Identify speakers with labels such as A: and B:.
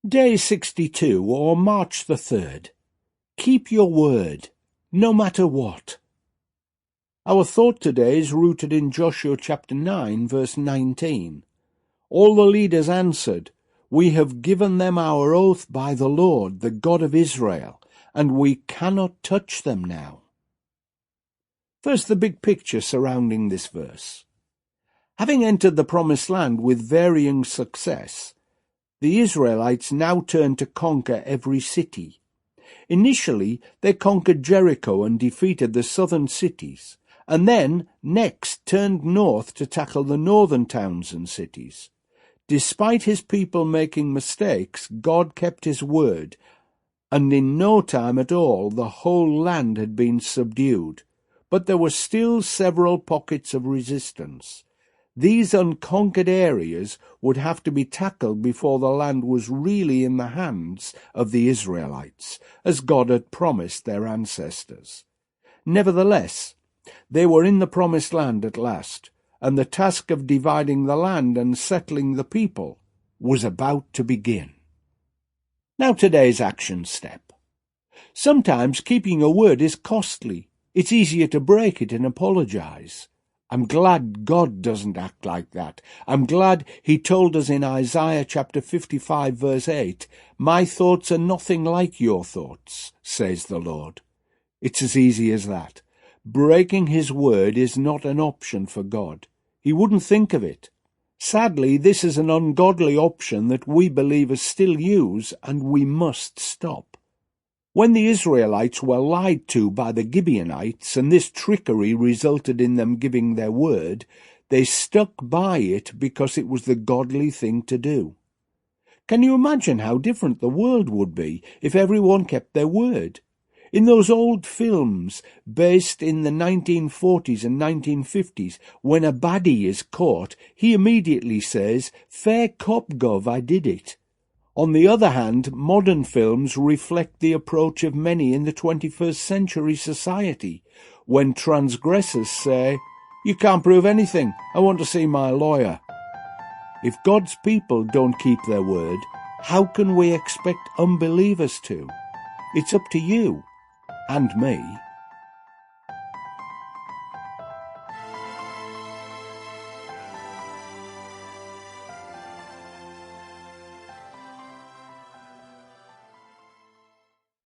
A: Day 62, or March the 3rd. Keep your word, no matter what. Our thought today is rooted in Joshua chapter 9, verse 19. All the leaders answered, "We have given them our oath by the Lord, the God of Israel, and we cannot touch them now." First, the big picture surrounding this verse. Having entered the Promised Land with varying success, the Israelites now turned to conquer every city. Initially, they conquered Jericho and defeated the southern cities, and then next turned north to tackle the northern towns and cities. Despite his people making mistakes, God kept his word, and in no time at all the whole land had been subdued. But there were still several pockets of resistance. These unconquered areas would have to be tackled before the land was really in the hands of the Israelites, as God had promised their ancestors. Nevertheless, they were in the Promised Land at last, and the task of dividing the land and settling the people was about to begin. Now today's action step. Sometimes keeping a word is costly. It's easier to break it and apologize. I'm glad God doesn't act like that. I'm glad he told us in Isaiah chapter 55 verse 8, "My thoughts are nothing like your thoughts, says the Lord." It's as easy as that. Breaking his word is not an option for God. He wouldn't think of it. Sadly, this is an ungodly option that we believers still use, and we must stop. When the Israelites were lied to by the Gibeonites, and this trickery resulted in them giving their word, they stuck by it because it was the godly thing to do. Can you imagine how different the world would be if everyone kept their word? In those old films based in the 1940s and 1950s, when a baddie is caught, he immediately says, "Fair cop, gov, I did it." On the other hand, modern films reflect the approach of many in the 21st century society, when transgressors say, "You can't prove anything, I want to see my lawyer." If God's people don't keep their word, how can we expect unbelievers to? It's up to you and me